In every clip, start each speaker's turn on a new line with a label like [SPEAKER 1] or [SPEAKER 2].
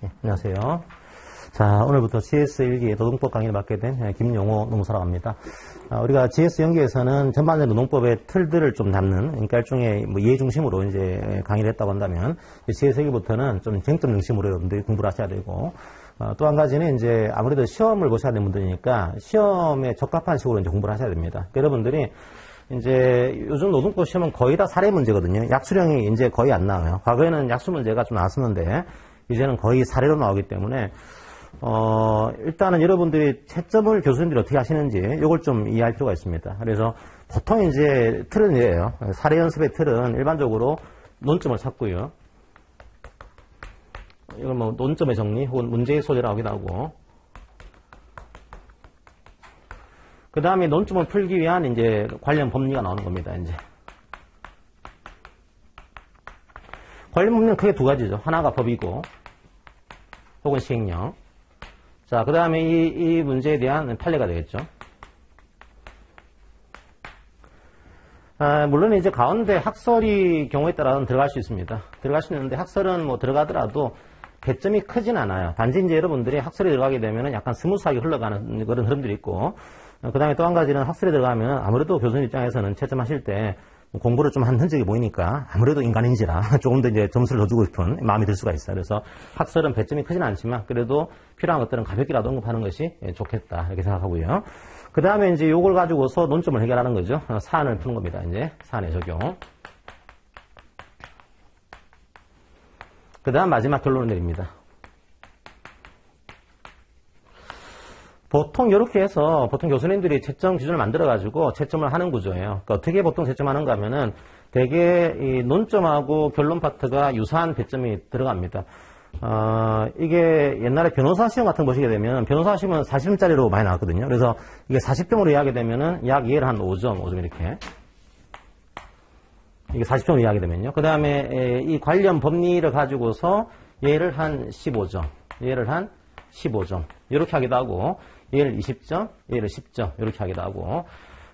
[SPEAKER 1] 안녕하세요. 자, 오늘부터 GS1기 노동법 강의를 맡게 된 김용호 노무사라고 합니다. 우리가 GS 연기에서는 전반적인 노동법의 틀들을 좀 담는, 그러니까 일종의 뭐 이해 중심으로 이제 강의를 했다고 한다면, GS1기부터는 좀 쟁점 중심으로 여러분들이 공부를 하셔야 되고, 또 한 가지는 이제 아무래도 시험을 보셔야 되는 분들이니까 시험에 적합한 식으로 이제 공부를 하셔야 됩니다. 그러니까 여러분들이 이제 요즘 노동법 시험은 거의 다 사례 문제거든요. 약수령이 이제 거의 안 나와요. 과거에는 약수 문제가 좀 나왔었는데, 이제는 거의 사례로 나오기 때문에, 일단은 여러분들이 채점을 교수님들이 어떻게 하시는지 이걸 좀 이해할 필요가 있습니다. 그래서 보통 이제 틀은 이래요. 사례 연습의 틀은 일반적으로 논점을 찾고요. 이걸 뭐 논점의 정리 혹은 문제의 소재라고 하기도 하고, 그 다음에 논점을 풀기 위한 이제 관련 법리가 나오는 겁니다. 이제 관련 법리는 크게 두 가지죠. 하나가 법이고, 혹은 시행령. 자, 그 다음에 이 문제에 대한 판례가 되겠죠. 물론 이제 가운데 학설이 경우에 따라서는 들어갈 수 있습니다. 들어갈 수 있는데 학설은 뭐 들어가더라도 배점이 크진 않아요. 단지 이제 여러분들이 학설이 들어가게 되면 약간 스무스하게 흘러가는 그런 흐름들이 있고, 그 다음에 또 한 가지는 학설이 들어가면 아무래도 교수님 입장에서는 채점하실 때 공부를 좀 한 흔적이 보이니까 아무래도 인간인지라 조금 더 이제 점수를 더 주고 싶은 마음이 들 수가 있어요. 그래서 학설은 배점이 크진 않지만 그래도 필요한 것들은 가볍게라도 언급하는 것이 좋겠다 이렇게 생각하고요. 그 다음에 이제 요걸 가지고서 논점을 해결하는 거죠. 사안을 푸는 겁니다. 이제 사안의 적용. 그 다음 마지막 결론을 내립니다. 보통 이렇게 해서 보통 교수님들이 채점 기준을 만들어가지고 채점을 하는 구조예요. 그러니까 어떻게 보통 채점하는가 하면은 대개 이 논점하고 결론 파트가 유사한 배점이 들어갑니다. 이게 옛날에 변호사 시험 같은 거 보시게 되면 변호사 시험은 40점짜리로 많이 나왔거든요. 그래서 이게 40점으로 이해하게 되면은 약 얘를 한 5점 이렇게. 이게 40점으로 이해하게 되면요. 그 다음에 이 관련 법리를 가지고서 얘를 한 15점, 얘를 한 15점 이렇게 하기도 하고, 얘를 20점, 얘를 10점 이렇게 하기도 하고,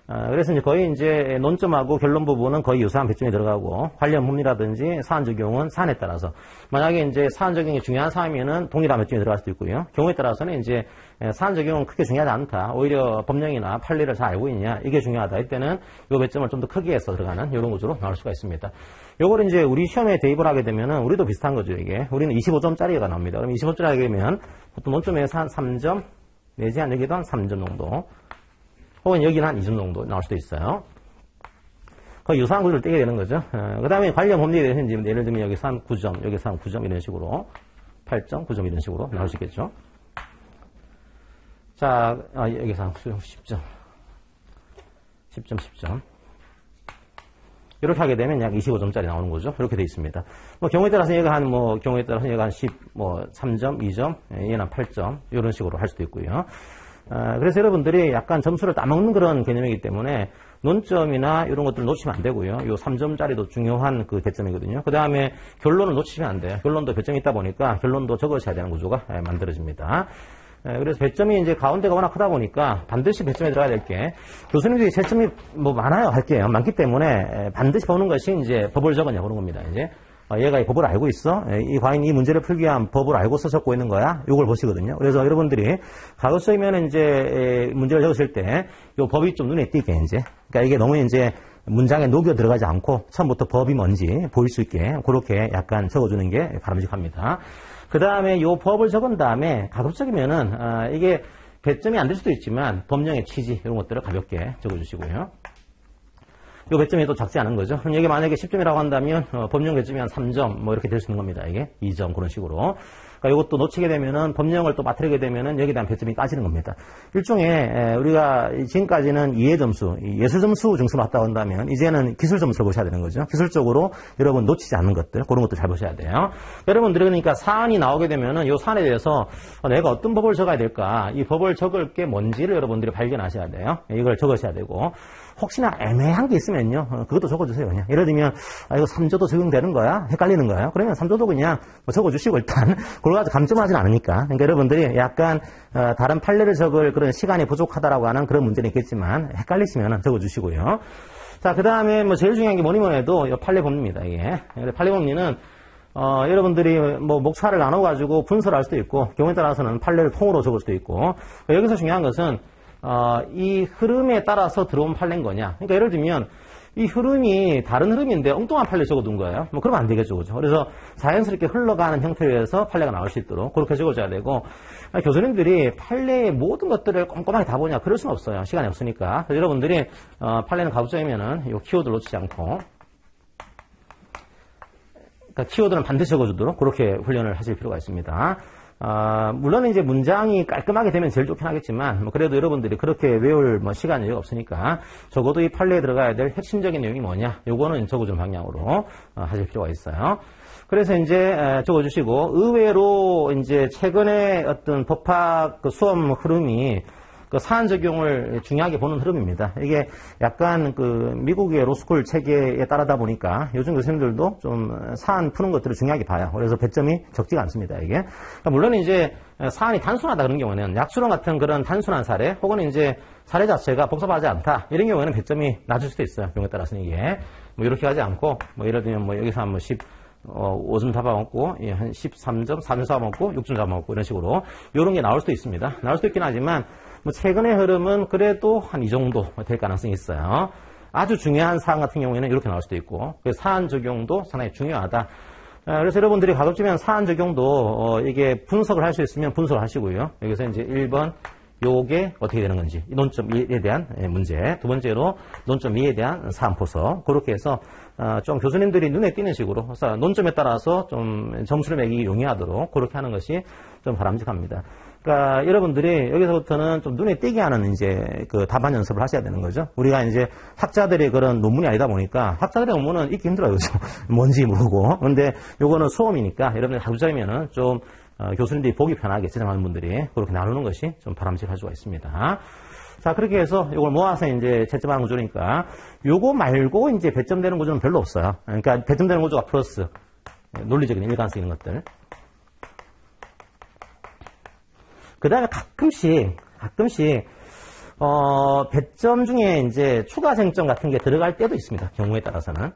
[SPEAKER 1] 그래서 이제 거의 이제 논점하고 결론 부분은 거의 유사한 배점이 들어가고, 관련 법리라든지 사안 적용은 사안에 따라서, 만약에 이제 사안 적용이 중요한 사안이면은 동일한 배점이 들어갈 수도 있고요. 경우에 따라서는 이제 사안 적용은 크게 중요하지 않다. 오히려 법령이나 판례를 잘 알고 있냐, 이게 중요하다. 이때는 이 배점을 좀 더 크게 해서 들어가는 이런 구조로 나올 수가 있습니다. 요걸 이제 우리 시험에 대입을 하게 되면은 우리도 비슷한 거죠, 이게. 우리는 25점짜리가 나옵니다. 그럼 25점짜리 하게 되면 보통 논점에서 한 3점, 내지 한 여기도 한 3점 정도, 혹은 여기는 한 2점 정도 나올 수도 있어요. 거의 유사한 구조를 떼게 되는 거죠. 그 다음에 관련 법리에 대해서 이제 예를 들면 여기서 한 9점, 여기서 한 9점 이런 식으로, 8점, 9점 이런 식으로 나올 수 있겠죠. 자, 여기서 한 10점. 10점, 10점. 이렇게 하게 되면 약 25점짜리 나오는 거죠. 이렇게 돼 있습니다. 뭐 경우에 따라서 얘가 한 경우에 따라서 얘가 한 3점, 2점, 얘는 한 8점 이런 식으로 할 수도 있고요. 그래서 여러분들이 약간 점수를 따먹는 그런 개념이기 때문에 논점이나 이런 것들을 놓치면 안 되고요. 요 3점짜리도 중요한 그 배점이거든요. 그 다음에 결론을 놓치면 안 돼요. 결론도 배점이 있다 보니까 결론도 적으셔야 되는 구조가 만들어집니다. 그래서 배점이 이제 가운데가 워낙 크다 보니까 반드시 배점에 들어가야 될 게, 교수님들이 채점이 많아요, 할 게요. 많기 때문에 반드시 보는 것이 이제 법을 적었냐 보는 겁니다. 이제 얘가 이 법을 알고 있어? 과연 이 문제를 풀기 위한 법을 알고서 적고 있는 거야? 이걸 보시거든요. 그래서 여러분들이 가급적이면 이제 문제를 적으실 때 이 법이 좀 눈에 띄게 이제, 그러니까 이게 너무 이제 문장에 녹여 들어가지 않고 처음부터 법이 뭔지 보일 수 있게 그렇게 약간 적어주는 게 바람직합니다. 그 다음에 이 법을 적은 다음에 가급적이면은 이게 배점이 안 될 수도 있지만 법령의 취지 이런 것들을 가볍게 적어주시고요. 이 배점이 또 작지 않은 거죠. 그럼 이게 만약에 10점이라고 한다면 법령 배점이 한 3점 뭐 이렇게 될 수 있는 겁니다. 이게 2점 그런 식으로. 그러니까 이것도 놓치게 되면은 법령을 또 맞추게 되면은 여기에 대한 배점이 까지는 겁니다. 일종의 우리가 지금까지는 이해 점수, 예술 점수 중심으로 왔다 한다면 이제는 기술 점수를 보셔야 되는 거죠. 기술적으로 여러분 놓치지 않는 것들 그런 것들 잘 보셔야 돼요. 여러분들이 그러니까 사안이 나오게 되면은 이 사안에 대해서 내가 어떤 법을 적어야 될까, 이 법을 적을 게 뭔지를 여러분들이 발견하셔야 돼요. 이걸 적으셔야 되고, 혹시나 애매한 게 있으면요, 그것도 적어주세요. 그냥 예를 들면 이거 3조도 적용되는 거야? 헷갈리는 거야? 그러면 3조도 그냥 적어주시고 일단 그걸 가지고 감점하진 않으니까. 그러니까 여러분들이 약간 다른 판례를 적을 그런 시간이 부족하다라고 하는 그런 문제는 있겠지만 헷갈리시면 적어주시고요. 자, 그 다음에 제일 중요한 게 뭐니 해도 판례 법리입니다. 이게 판례 법리는 여러분들이 뭐 목차를 나눠가지고 분석을 할 수도 있고, 경우에 따라서는 판례를 통으로 적을 수도 있고, 여기서 중요한 것은, 이 흐름에 따라서 들어온 판례인 거냐. 그러니까 예를 들면, 이 흐름이 다른 흐름인데 엉뚱한 판례 적어둔 거예요. 뭐 그러면 안 되겠죠, 그죠? 그래서 자연스럽게 흘러가는 형태로 해서 판례가 나올 수 있도록 그렇게 적어줘야 되고, 교수님들이 판례의 모든 것들을 꼼꼼하게 다 보냐, 그럴 수는 없어요. 시간이 없으니까. 그래서 여러분들이 판례는 가급적이면은 이 키워드를 놓치지 않고, 그러니까 키워드는 반드시 적어주도록 그렇게 훈련을 하실 필요가 있습니다. 물론 이제 문장이 깔끔하게 되면 제일 좋긴 하겠지만, 뭐 그래도 여러분들이 그렇게 외울 뭐 시간이 없으니까 적어도 이 판례에 들어가야 될 핵심적인 내용이 뭐냐, 요거는 적어주는 방향으로 하실 필요가 있어요. 그래서 이제 적어주시고, 의외로 이제 최근에 어떤 법학 그 수업 흐름이 그 사안 적용을 중요하게 보는 흐름입니다. 이게 약간 그 미국의 로스쿨 체계에 따르다 보니까 요즘 교수님들도 좀 사안 푸는 것들을 중요하게 봐요. 그래서 배점이 적지가 않습니다, 이게. 그러니까 물론 이제 사안이 단순하다 그런 경우는 약수론 같은 그런 단순한 사례, 혹은 이제 사례 자체가 복잡하지 않다, 이런 경우에는 배점이 낮을 수도 있어요. 경우에 따라서는 이게. 뭐 이렇게 하지 않고, 뭐 예를 들면 뭐 여기서 한번 5점 잡아먹고, 한 13점, 4점 잡아먹고, 6점 잡아먹고, 이런 식으로. 이런 게 나올 수도 있습니다. 나올 수도 있긴 하지만, 뭐 최근의 흐름은 그래도 한 이 정도 될 가능성이 있어요. 아주 중요한 사안 같은 경우에는 이렇게 나올 수도 있고, 그래서 사안 적용도 상당히 중요하다. 그래서 여러분들이 가급적이면 사안 적용도 이게 분석을 할 수 있으면 분석을 하시고요. 여기서 이제 1번 요게 어떻게 되는 건지, 논점 2에 대한 문제, 두 번째로 논점 2에 대한 사안 포석, 그렇게 해서 좀 교수님들이 눈에 띄는 식으로 논점에 따라서 좀 점수를 매기기 용이하도록 그렇게 하는 것이 좀 바람직합니다. 그러니까 여러분들이 여기서부터는 좀 눈에 띄게 하는 이제 그 답안 연습을 하셔야 되는 거죠. 우리가 이제 학자들의 그런 논문이 아니다 보니까 학자들의 논문은 읽기 힘들어요, 그죠? 뭔지 모르고. 근데 요거는 수험이니까 여러분들 가급적이면은 좀 교수님들이 보기 편하게 지정하는 분들이 그렇게 나누는 것이 좀 바람직할 수가 있습니다. 자, 그렇게 해서 이걸 모아서 이제 채점하는 구조니까 요거 말고 이제 배점되는 구조는 별로 없어요. 그러니까 배점되는 구조가 플러스, 논리적인 일관성 있는 것들. 그 다음에 가끔씩, 배점 중에 이제 추가 쟁점 같은 게 들어갈 때도 있습니다. 경우에 따라서는.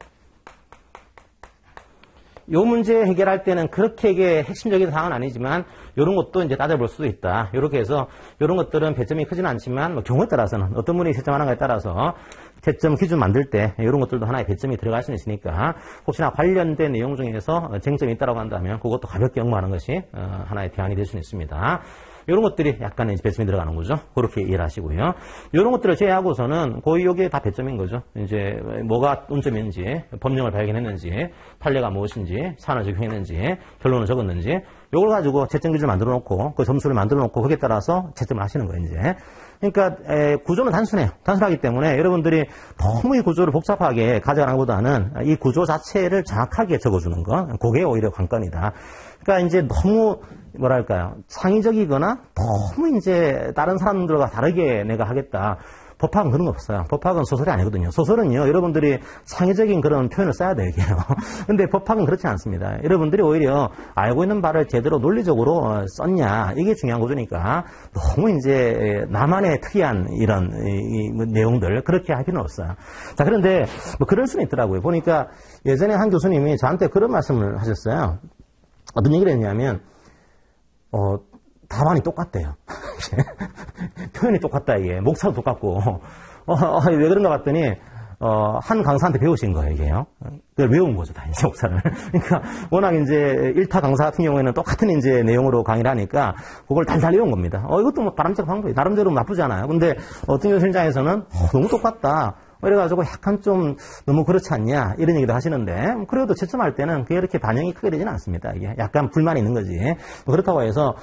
[SPEAKER 1] 요 문제 해결할 때는 그렇게 이게 핵심적인 사항은 아니지만, 요런 것도 이제 따져볼 수도 있다. 요렇게 해서, 요런 것들은 배점이 크지는 않지만, 뭐 경우에 따라서는 어떤 분이 채점하는가에 따라서, 채점 기준 만들 때, 이런 것들도 하나의 배점이 들어갈 수는 있으니까, 혹시나 관련된 내용 중에서 쟁점이 있다고 한다면, 그것도 가볍게 연구하는 것이, 하나의 대안이 될 수는 있습니다. 이런 것들이 약간의 배점이 들어가는 거죠. 그렇게 이해를 하시고요. 이런 것들을 제외하고서는 거의 여기에 다 배점인 거죠. 이제 뭐가 논점인지, 법령을 발견했는지, 판례가 무엇인지, 사안을 적용했는지, 결론을 적었는지, 이걸 가지고 채점 기준을 만들어 놓고 그 점수를 만들어 놓고 거기에 따라서 채점을 하시는 거예요, 이제. 그러니까 구조는 단순해요. 단순하기 때문에 여러분들이 너무 이 구조를 복잡하게 가져가는 것보다는 이 구조 자체를 정확하게 적어주는 거, 그게 오히려 관건이다. 그러니까 이제 너무 뭐랄까요, 창의적이거나 너무 이제 다른 사람들과 다르게 내가 하겠다. 법학은 그런 거 없어요. 법학은 소설이 아니거든요. 소설은요, 여러분들이 창의적인 그런 표현을 써야 돼요, 이게요. 근데 법학은 그렇지 않습니다. 여러분들이 오히려 알고 있는 바를 제대로 논리적으로 썼냐, 이게 중요한 거니까 너무 이제 나만의 특이한 이런 내용들, 그렇게 할 필요는 없어요. 자, 그런데 뭐 그럴 수는 있더라고요. 보니까 예전에 한 교수님이 저한테 그런 말씀을 하셨어요. 어떤 얘기를 했냐면, 답안이 똑같대요. 표현이 똑같다, 이게. 목차도 똑같고. 왜 그런가 봤더니, 한 강사한테 배우신 거예요, 이게요. 그걸 외운 거죠, 다, 이제 목차를. 그러니까, 워낙 이제, 1타 강사 같은 경우에는 똑같은 이제 내용으로 강의를 하니까, 그걸 달달 외운 겁니다. 이것도 뭐 바람직한 방법이에요. 나름대로 나쁘지 않아요. 근데, 어떤 교수님 입장에서는, 너무 똑같다. 이래가지고 약간 좀 너무 그렇지 않냐 이런 얘기도 하시는데, 그래도 채점할 때는 그게 이렇게 반영이 크게 되지는 않습니다. 이게 약간 불만이 있는 거지. 그렇다고 해서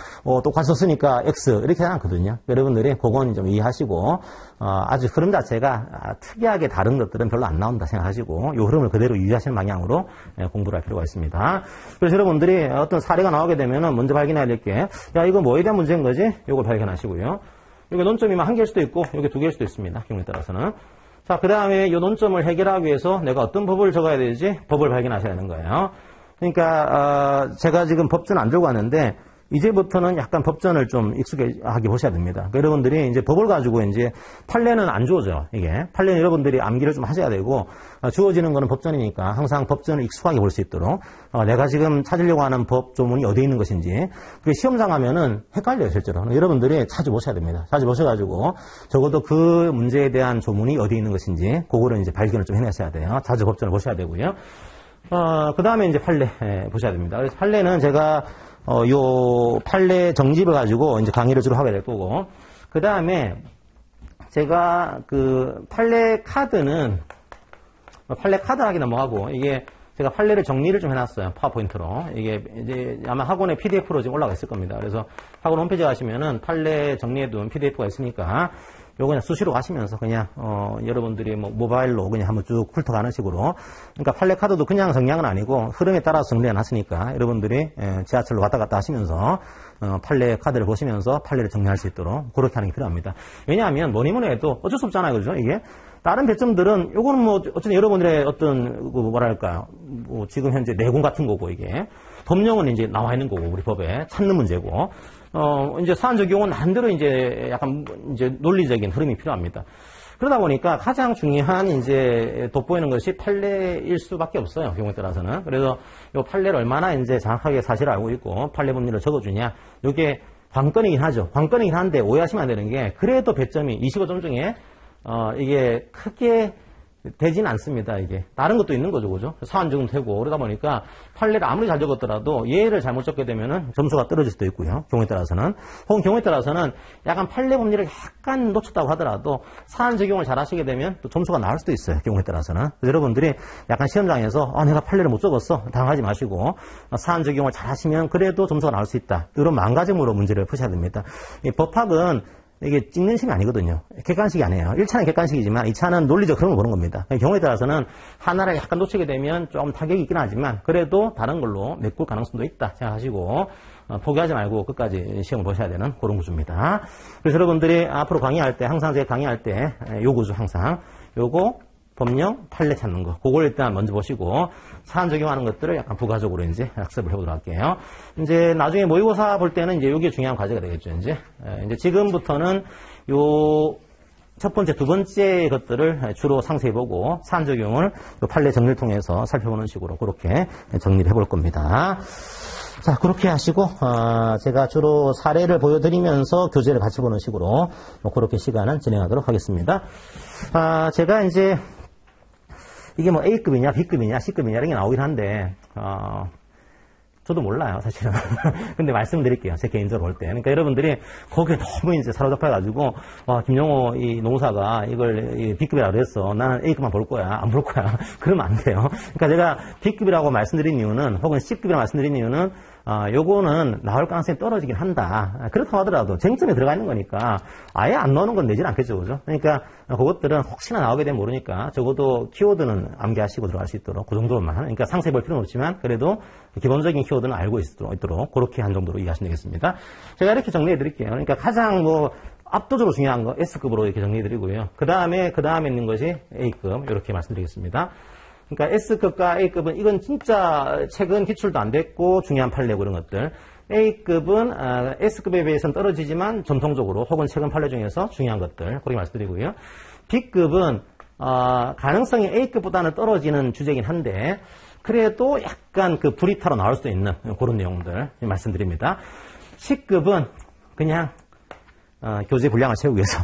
[SPEAKER 1] 똑같이 썼으니까 X 이렇게 하지 않거든요. 여러분들이 그건 좀 이해하시고, 아주 흐름 자체가 특이하게 다른 것들은 별로 안 나온다 생각하시고, 이 흐름을 그대로 유지하시는 방향으로 공부를 할 필요가 있습니다. 그래서 여러분들이 어떤 사례가 나오게 되면 먼저 발견해야 될 게, 야, 이거 뭐에 대한 문제인 거지? 이걸 발견하시고요. 이게 논점이면 한 개일 수도 있고 이게 두 개일 수도 있습니다. 경우에 따라서는. 자, 그 다음에 이 논점을 해결하기 위해서 내가 어떤 법을 적어야 되지? 법을 발견하셔야 되는 거예요. 그러니까 제가 지금 법전 안 들고 왔는데, 이제부터는 약간 법전을 좀 익숙하게 보셔야 됩니다. 그러니까 여러분들이 이제 법을 가지고 이제 판례는 안 주어져요. 이게 판례는 여러분들이 암기를 좀 하셔야 되고 주어지는 거는 법전이니까 항상 법전을 익숙하게 볼 수 있도록 내가 지금 찾으려고 하는 법 조문이 어디에 있는 것인지 그게 시험장 하면은 헷갈려요 실제로. 여러분들이 자주 보셔야 됩니다. 자주 보셔가지고 적어도 그 문제에 대한 조문이 어디에 있는 것인지 그거를 이제 발견을 좀 해내셔야 돼요. 자주 법전을 보셔야 되고요. 그 다음에 이제 판례 보셔야 됩니다. 그래서 판례는 제가 요 판례 정집을 가지고 이제 강의를 주로 하게 될 거고, 그 다음에 제가 그 판례 카드는 판례 카드 하기 넘어가고 이게 제가 판례를 정리를 좀 해놨어요. 파워포인트로. 이게 이제 아마 학원에 PDF로 지금 올라가 있을 겁니다. 그래서 학원 홈페이지 가시면은 판례 정리해둔 PDF가 있으니까 요거 그냥 수시로 가시면서 그냥 여러분들이 뭐 모바일로 그냥 한번 쭉 훑어가는 식으로. 그러니까 판례 카드도 그냥 정리한 건 아니고 흐름에 따라서 정리해놨으니까 여러분들이 지하철로 왔다 갔다 하시면서 판례 카드를 보시면서 판례를 정리할 수 있도록 그렇게 하는 게 필요합니다. 왜냐하면 뭐니 해도 어쩔 수 없잖아요, 그죠? 이게 다른 배점들은 요거는 뭐 어쨌든 여러분들의 어떤 뭐랄까요, 뭐 지금 현재 내공 같은 거고 이게 법령은 이제 나와 있는 거고 우리 법에 찾는 문제고. 이제 사안 적용은 나름대로 이제 약간 이제 논리적인 흐름이 필요합니다. 그러다 보니까 가장 중요한 이제 돋보이는 것이 판례일 수밖에 없어요. 경우에 따라서는. 그래서 이 판례를 얼마나 이제 정확하게 사실을 알고 있고 판례 법리를 적어주냐. 이게 관건이긴 하죠. 관건이긴 한데 오해하시면 안 되는 게 그래도 배점이 25점 중에 이게 크게 되진 않습니다, 이게. 다른 것도 있는 거죠, 그죠? 사안 적용 되고, 그러다 보니까 판례를 아무리 잘 적었더라도 예를 잘못 적게 되면은 점수가 떨어질 수도 있고요, 경우에 따라서는. 혹은 경우에 따라서는 약간 판례 법리를 약간 놓쳤다고 하더라도 사안 적용을 잘 하시게 되면 또 점수가 나올 수도 있어요, 경우에 따라서는. 그래서 여러분들이 약간 시험장에서, 내가 판례를 못 적었어. 당하지 마시고, 사안 적용을 잘 하시면 그래도 점수가 나올 수 있다. 이런 마음가짐으로 문제를 푸셔야 됩니다. 이 법학은 이게 찍는 식이 아니거든요. 객관식이 아니에요. 1차는 객관식이지만 2차는 논리적 흐름을 보는 겁니다. 경우에 따라서는 하나를 약간 놓치게 되면 좀 타격이 있긴 하지만 그래도 다른 걸로 메꿀 가능성도 있다 생각하시고 포기하지 말고 끝까지 시험을 보셔야 되는 그런 구조입니다. 그래서 여러분들이 앞으로 강의할 때 항상 제가 강의할 때 요 구조 항상 요거 법령 판례 찾는 거 그걸 일단 먼저 보시고 사안 적용하는 것들을 약간 부가적으로 이제 학습을 해보도록 할게요. 이제 나중에 모의고사 볼 때는 이제 이게 중요한 과제가 되겠죠. 이제 지금부터는 요 첫 번째, 두 번째 것들을 주로 상세히 보고 사안 적용을 판례 정리를 통해서 살펴보는 식으로 그렇게 정리를 해볼 겁니다. 자, 그렇게 하시고 제가 주로 사례를 보여드리면서 교재를 같이 보는 식으로 그렇게 시간은 진행하도록 하겠습니다. 제가 이제 이게 뭐 A급이냐, B급이냐, C급이냐 이런 게 나오긴 한데 저도 몰라요, 사실은. 근데 말씀드릴게요, 제 개인적으로 볼 때. 그러니까 여러분들이 거기에 너무 이제 사로잡혀가지고, 김용호 이 노무사가 이걸 B급이라고 그랬어. 나는 A급만 볼 거야. 안 볼 거야. 그러면 안 돼요. 그러니까 제가 B급이라고 말씀드린 이유는, 혹은 C급이라고 말씀드린 이유는, 요거는 나올 가능성이 떨어지긴 한다. 그렇다고 하더라도 쟁점에 들어가 있는 거니까 아예 안 나오는 건 내지는 않겠죠, 그죠? 그러니까 그것들은 혹시나 나오게 되면 모르니까 적어도 키워드는 암기하시고 들어갈 수 있도록 그 정도만. 그러니까 상세히 볼 필요는 없지만 그래도 기본적인 키워드는 알고 있도록 그렇게 한 정도로 이해하시면 되겠습니다. 제가 이렇게 정리해 드릴게요. 그러니까 가장 압도적으로 중요한 거 S급으로 이렇게 정리해 드리고요. 그 다음에 있는 것이 A급 이렇게 말씀드리겠습니다. 그러니까 S급과 A급은 이건 진짜 최근 기출도 안 됐고 중요한 판례고 그런 것들. A급은 S급에 비해서는 떨어지지만 전통적으로 혹은 최근 판례 중에서 중요한 것들 그렇게 말씀드리고요. B급은 가능성이 A급보다는 떨어지는 주제이긴 한데 그래도 약간 그 불이타로 나올 수도 있는 그런 내용들 말씀드립니다. C급은 그냥 교재 분량을 채우기 위해서.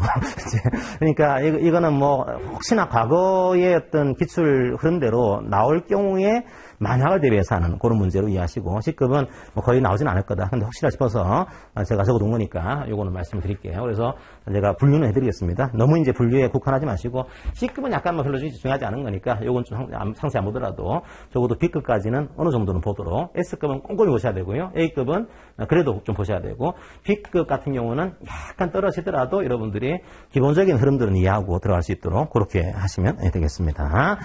[SPEAKER 1] 그러니까 이거는 뭐 혹시나 과거의 어떤 기출 흐름대로 나올 경우에 만약을 대비해서 하는 그런 문제로 이해하시고 C급은 뭐 거의 나오진 않을 거다. 근데 혹시나 싶어서 제가 적어둔 거니까 요거는 말씀을 드릴게요. 그래서 제가 분류는 해드리겠습니다. 너무 이제 분류에 국한하지 마시고 C급은 약간 뭐 별로 중요하지 않은 거니까 요건 좀 상세히 안 보더라도 적어도 B급까지는 어느 정도는 보도록 S급은 꼼꼼히 보셔야 되고요. A급은 그래도 좀 보셔야 되고 B급 같은 경우는 약간 떨어지더라도 여러분들이 기본적인 흐름들은 이해하고 들어갈 수 있도록 그렇게 하시면 되겠습니다.